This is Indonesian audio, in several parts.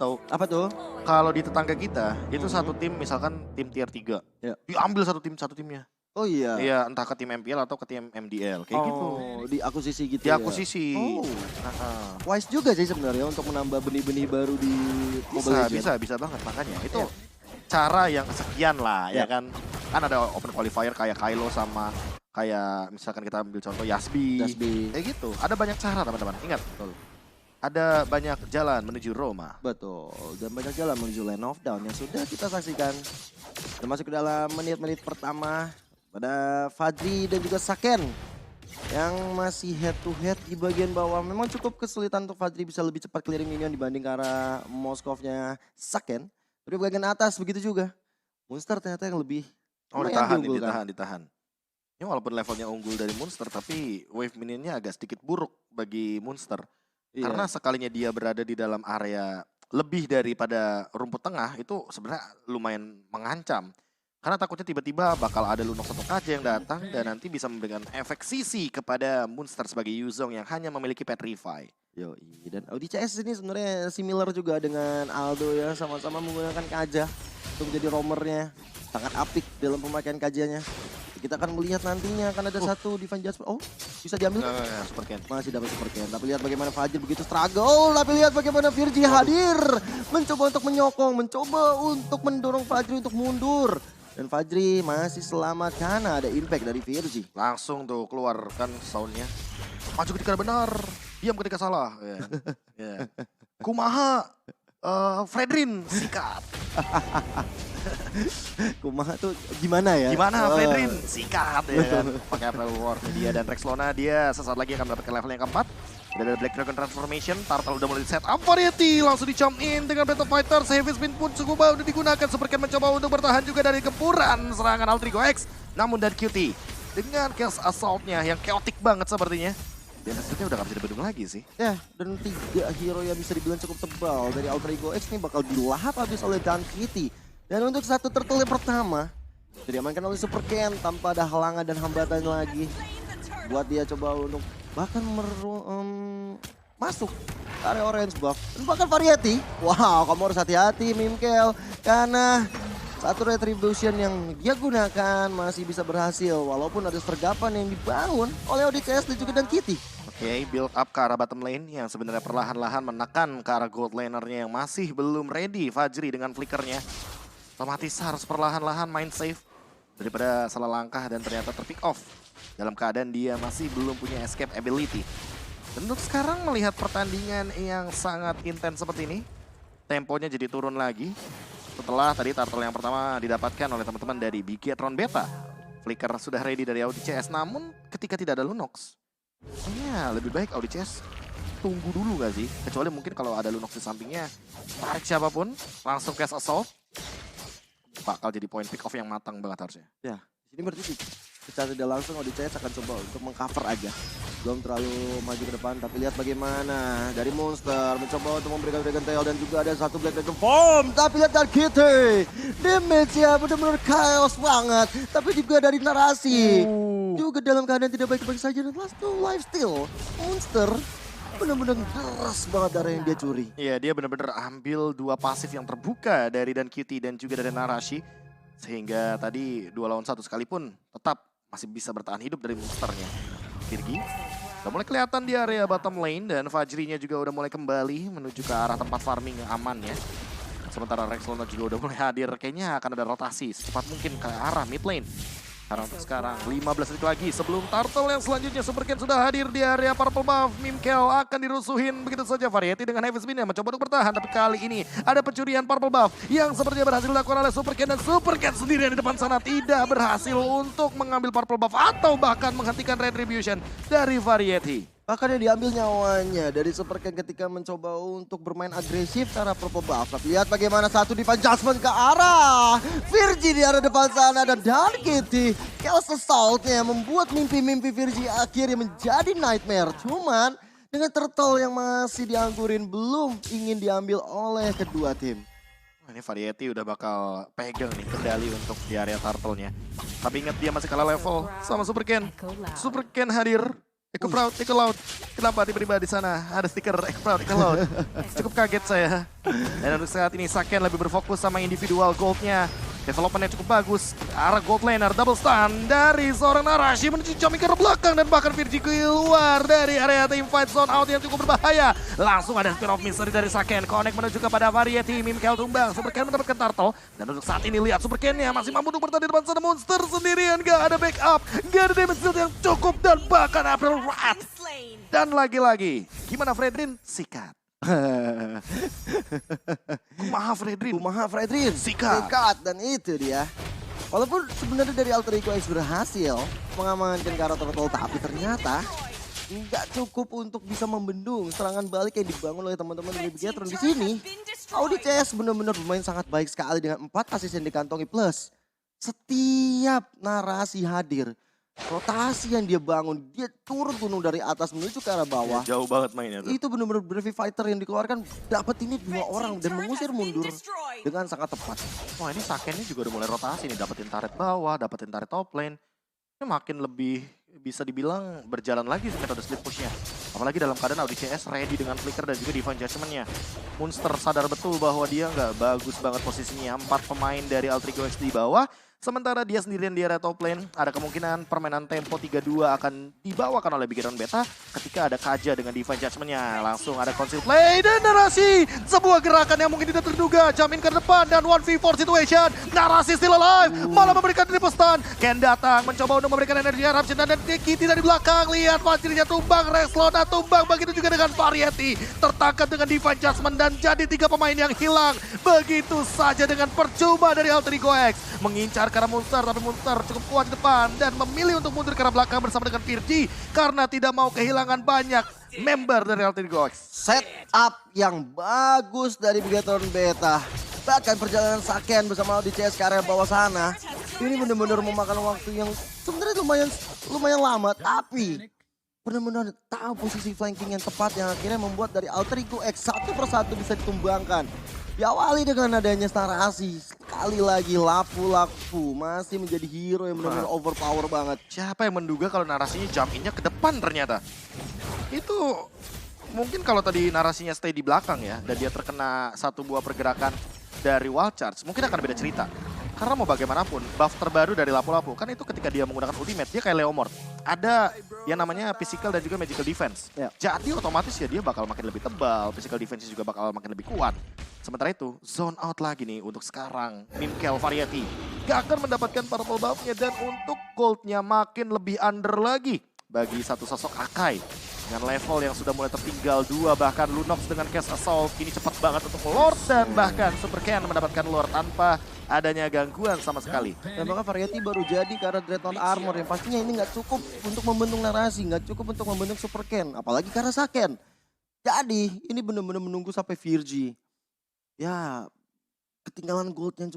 tahu. Apa tuh? Kalau di tetangga kita, itu satu tim misalkan tim tier 3. Ya. Diambil satu timnya. Oh iya. Iya, entah ke tim MPL atau ke tim MDL, kayak gitu. Di akuisisi gitu Di ya? akuisisi. Oh. Heeh. Wise juga sih sebenarnya untuk menambah benih-benih baru di Mobile Legends. Bisa banget makanya. Itu cara yang kesekian lah, ya Ya. kan. Kan ada open qualifier kayak Kylo sama kayak misalkan kita ambil contoh Yasbi. Kayak gitu. Ada banyak cara teman-teman. Ingat, betul. Ada banyak jalan menuju Roma. Betul, dan banyak jalan menuju Land of Dawn yang sudah kita saksikan. Kita masuk ke dalam menit-menit pertama pada Fajri dan juga Saken yang masih head to head di bagian bawah. Memang cukup kesulitan untuk Fajri bisa lebih cepat clearing minion dibanding ke arah Moskovnya Saken. Tapi bagian atas begitu juga. Monster ternyata yang lebih Ditahan. Ini walaupun levelnya unggul dari Monster, tapi wave minionnya agak sedikit buruk bagi Monster. Iya. Karena sekalinya dia berada di dalam area lebih daripada rumput tengah, itu sebenarnya lumayan mengancam. Karena takutnya tiba-tiba bakal ada Lunox atau Kaja yang datang dan nanti bisa memberikan efek sisi kepada Monster sebagai Yuzong yang hanya memiliki Petrify. Yoi, dan ODCS ini sebenarnya similar juga dengan Aldo ya, sama-sama menggunakan Kaja untuk menjadi roamernya. Sangat apik dalam pemakaian Kajanya. Kita akan melihat nantinya akan ada satu Divine Jasper. Oh, bisa diambil? Super Ken. Masih dapat Super Ken. Tapi lihat bagaimana Fajr begitu struggle. Tapi lihat bagaimana Virgi hadir. Mencoba untuk menyokong, mencoba untuk mendorong Fajri untuk mundur. Dan Fajri masih selamat karena ada impact dari Virgi. Langsung tuh keluarkan soundnya. Maju ketika benar, diam ketika salah. Ya. Kumaha, Fredrin, sikat. Kumaha tuh gimana ya? Gimana Fredrin? Sikat ya kan. Pakai apel war dia dan Rex Lona, dia sesaat lagi akan mendapatkan level yang keempat. Udah ada Black Dragon Transformation, Turtle udah mulai set up variety, langsung di jump in dengan Battle Fighter. Heavy Spin pun cukup udah digunakan. Super Ken mencoba untuk bertahan juga dari gempuran serangan Altrigo X. Namun dari QT dengan Chaos Assault-nya yang chaotic banget sepertinya. Dan hasilnya udah gak bisa dibendung lagi sih. Ya, dan 3 hero yang bisa dibilang cukup tebal dari Altrigo X ini bakal dilahap habis oleh Dan Kitty. Dan untuk satu turtle yang pertama, diamankan oleh Super Ken tanpa ada halangan dan hambatan lagi. Buat dia coba untuk bahkan masuk ke area orange buff. Dan bahkan variety. Wow, kamu harus hati-hati Mimkel. Karena satu retribution yang dia gunakan masih bisa berhasil. Walaupun ada sergapan yang dibangun oleh ODCS dan juga Dan Kitty. Oke, build up ke arah bottom lane yang sebenarnya perlahan-lahan menekan ke arah gold lanernya yang masih belum ready. Fajri dengan flickernya. Otomatis harus perlahan-lahan main safe daripada salah langkah dan ternyata terpick off. Dalam keadaan dia masih belum punya escape ability. Dan untuk sekarang melihat pertandingan yang sangat intens seperti ini, temponya jadi turun lagi. Setelah tadi turtle yang pertama didapatkan oleh teman-teman dari Bigetron Beta. Flicker sudah ready dari ODCS, namun ketika tidak ada Lunox, kayaknya lebih baik ODCS tunggu dulu gak sih? Kecuali mungkin kalau ada Lunox di sampingnya, tarik siapapun, langsung cast assault. Bakal jadi point pick off yang matang banget harusnya. Ya, di sini berarti secara tidak langsung ODCS akan coba untuk mengcover aja. Belum terlalu maju ke depan, tapi lihat bagaimana dari Monster mencoba untuk memberikan Dragon Tail dan juga ada satu Black Dragon Form. Tapi lihat dari Kitty, damage-nya benar-benar chaos banget. Tapi juga dari narasi, juga dalam keadaan tidak baik-baik saja dan last to life steal. Monster benar-benar deras banget darah yang dia curi. Iya, dia benar-benar ambil dua pasif yang terbuka dari Dan Kitty dan juga dari Narashi. Sehingga tadi 2 lawan 1 sekalipun tetap masih bisa bertahan hidup dari monsternya. Virgi udah mulai kelihatan di area bottom lane dan Fajrinya juga udah mulai kembali menuju ke arah tempat farming yang aman ya. Sementara Rex Lona juga udah mulai hadir, kayaknya akan ada rotasi secepat mungkin ke arah mid lane. Karena untuk sekarang 15 detik lagi sebelum turtle yang selanjutnya Super Ken sudah hadir di area purple buff. Mimkel akan dirusuhin begitu saja. Variety dengan heavy spin yang mencoba untuk bertahan. Tapi kali ini ada pencurian purple buff yang sepertinya berhasil dilakukan oleh Super Ken. Dan Super Ken sendirian di depan sana tidak berhasil untuk mengambil purple buff atau bahkan menghentikan retribution dari Variety. Bahkan yang diambil nyawanya dari Super Ken ketika mencoba untuk bermain agresif ke arah purple buff. Tapi lihat bagaimana satu Divine Judgment ke arah Virgi di arah depan sana. Dan Dan Kitty Chaos Assault-nya membuat mimpi-mimpi Virgi akhirnya menjadi nightmare. Cuman dengan turtle yang masih dianggurin belum ingin diambil oleh kedua tim. Ini Variety udah bakal pegang nih kendali untuk di area turtle-nya. Tapi ingat dia masih kalah level sama Super Ken. Super Ken hadir Eko Proud, Eko Loud. Kenapa tiba-tiba di sana ada stiker Eko Proud, Eko Loud? Cukup kaget saya. Dan untuk saat ini Saken lebih berfokus sama individual goldnya. Developmentnya cukup bagus. Arah gold laner double stun dari seorang Narashi menuju jumping ke belakang dan bahkan Virgi keluar dari area team fight zone out yang cukup berbahaya. Langsung ada Spear of Mystery dari Saken. Connect menuju kepada Variety. Mimkel tumbang. Supercan mendapatkan turtle. Dan untuk saat ini lihat Supercan-nya masih mampu untuk bertahan di depan sana. Monster sendirian. Gak ada backup. Gak ada damage shield yang cukup. Dan bahkan April Rat. Dan lagi-lagi. Gimana Fredrin? Sikat. Kumaha Fredrin. Sikat. Dan itu dia. Walaupun sebenarnya dari Alter Ego X berhasil mengamankan karakter turtle, tapi ternyata nggak cukup untuk bisa membendung serangan balik yang dibangun oleh teman-teman dari Bigetron di sini. Audi CS benar-benar bermain sangat baik sekali dengan 4 assist yang dikantongi, plus setiap Narasi hadir, rotasi yang dia bangun, dia turun gunung dari atas menuju ke arah bawah. Ya, jauh banget mainnya tuh. Itu benar-benar Brave Fighter yang dikeluarkan, dapat ini 2 orang dan mengusir mundur dengan sangat tepat. Wah, ini Saken-nya juga udah mulai rotasi nih, dapetin turret bawah, dapetin turret top lane. Ini makin lebih bisa dibilang berjalan lagi metode split push-nya. Apalagi dalam keadaan Audi CS ready dengan flicker dan juga Divine Judgment-nya. Monster sadar betul bahwa dia nggak bagus banget posisinya. 4 pemain dari Alter Ego X di bawah. Sementara dia sendirian di area top lane, ada kemungkinan permainan tempo 3-2 akan dibawakan oleh Bigetron Beta ketika ada Kaja dengan Divine Judgment-nya. Langsung ada conceal play dan Narasi. Sebuah gerakan yang mungkin tidak terduga. Jamin ke depan dan 1v4 situation. Narasi still alive, malah memberikan triple stun. Ken datang, mencoba untuk memberikan energi eruption dan Kitty dari belakang. Lihat Fajrinya tumbang, Reslona tumbang. Begitu juga dengan Variety. Tertangkap dengan Divine Judgment dan jadi 3 pemain yang hilang. Begitu saja dengan percuma dari Alter Ego X. Mengincar karena Monster, tapi Monster cukup kuat di depan dan memilih untuk mundur ke arah belakang bersama dengan Virgi karena tidak mau kehilangan banyak member dari Alter Ego X. Setup yang bagus dari Bigetron Beta. Bahkan perjalanan Saken bersama Audi CS ke area bawah sana, ini benar-benar memakan waktu yang sebenarnya lumayan lama, tapi benar-benar tahu posisi flanking yang tepat yang akhirnya membuat dari Alter Ego X satu persatu bisa ditumbangkan. Diawali dengan adanya Narasi, sekali lagi Lapu-Lapu masih menjadi hero yang benar-benar overpower banget. Siapa yang menduga kalau narasinya jump in-nya ke depan ternyata? Itu mungkin kalau tadi narasinya stay di belakang ya, dan dia terkena satu buah pergerakan dari Wild Charge, mungkin akan beda cerita. Karena mau bagaimanapun, buff terbaru dari Lapu-Lapu, kan itu ketika dia menggunakan ultimate, dia kayak Leomord. Ada yang namanya physical dan juga magical defense. Ya. Jadi otomatis ya dia bakal makin lebih tebal, physical defense juga bakal makin lebih kuat. Sementara itu, zone out lagi nih untuk sekarang. Mimkel Variety gak akan mendapatkan purple buff-nya dan untuk gold-nya makin lebih under lagi bagi satu sosok Akai. Dengan level yang sudah mulai tertinggal 2, bahkan Lunox dengan Cast Assault ini cepat banget untuk Lord dan bahkan Supercan mendapatkan Lord tanpa adanya gangguan sama sekali. Dan bahkan Variety baru jadi karena Dreadnought Armor yang pastinya ini nggak cukup untuk membendung Narasi, nggak cukup untuk membendung Supercan, apalagi karena Saken. Jadi ini benar-benar menunggu sampai Virgi. Ya, ketinggalan gold yang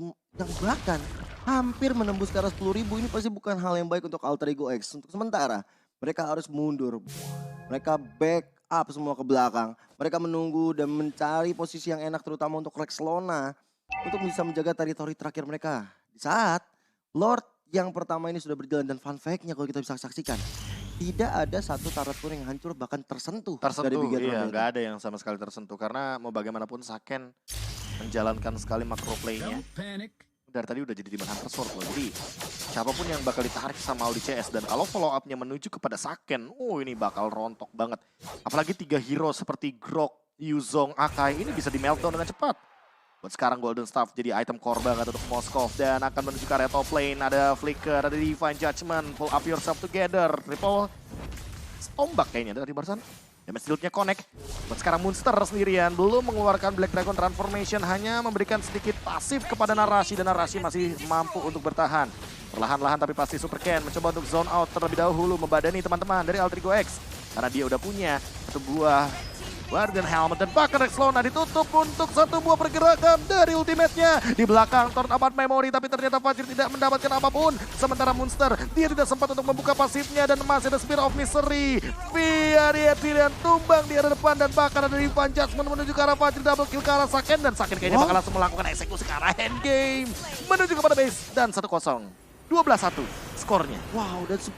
bahkan hampir menembus ke arah 10.000, ini pasti bukan hal yang baik untuk Alter Ego X. Untuk sementara, mereka harus mundur. Mereka back up semua ke belakang. Mereka menunggu dan mencari posisi yang enak terutama untuk Reslona untuk bisa menjaga teritori terakhir mereka. Di saat Lord yang pertama ini sudah berjalan dan fun fact-nya kalau kita bisa saksikan, tidak ada satu turret pun yang hancur bahkan tersentuh dari Bigetron. Iya, nggak ada yang sama sekali tersentuh karena mau bagaimanapun Saken menjalankan sekali makro play-nya. Dari tadi udah jadi Demon Hunter Sword loh. Jadi siapapun yang bakal ditarik sama Audi CS dan kalau follow up-nya menuju kepada Saken, ini bakal rontok banget. Apalagi 3 hero seperti Grok, Yuzong, Akai ini bisa di meltdown dengan cepat. Buat sekarang Golden Staff jadi item core banget untuk Moskov dan akan menuju ke area top lane. Ada Flicker, ada Divine Judgment, pull up yourself together. Triple ombak kayaknya dari barusan. Damage shieldnya connect. Buat sekarang Monster sendirian belum mengeluarkan Black Dragon Transformation, hanya memberikan sedikit pasif kepada Narasi dan Narasi masih mampu untuk bertahan. Perlahan-lahan tapi pasti Supercan mencoba untuk zone out terlebih dahulu, membadani teman-teman dari Alter Ego X. Karena dia udah punya satu buah Guardian Helmet dan bahkan Reslona ditutup untuk satu buah pergerakan dari ultimate-nya. Di belakang Torn Apart Memory tapi ternyata Fajr tidak mendapatkan apapun. Sementara Monster dia tidak sempat untuk membuka pasifnya dan masih ada Spear of Misery. Variety dan tumbang di arah depan dan bahkan ada Divine Judgment menuju ke arah Fajr, double kill ke arah Saken dan Saken kayaknya bakal langsung melakukan eksekusi ke arah endgame. Menuju kepada base dan 1-0. 12-1 skornya. Wow, dan 10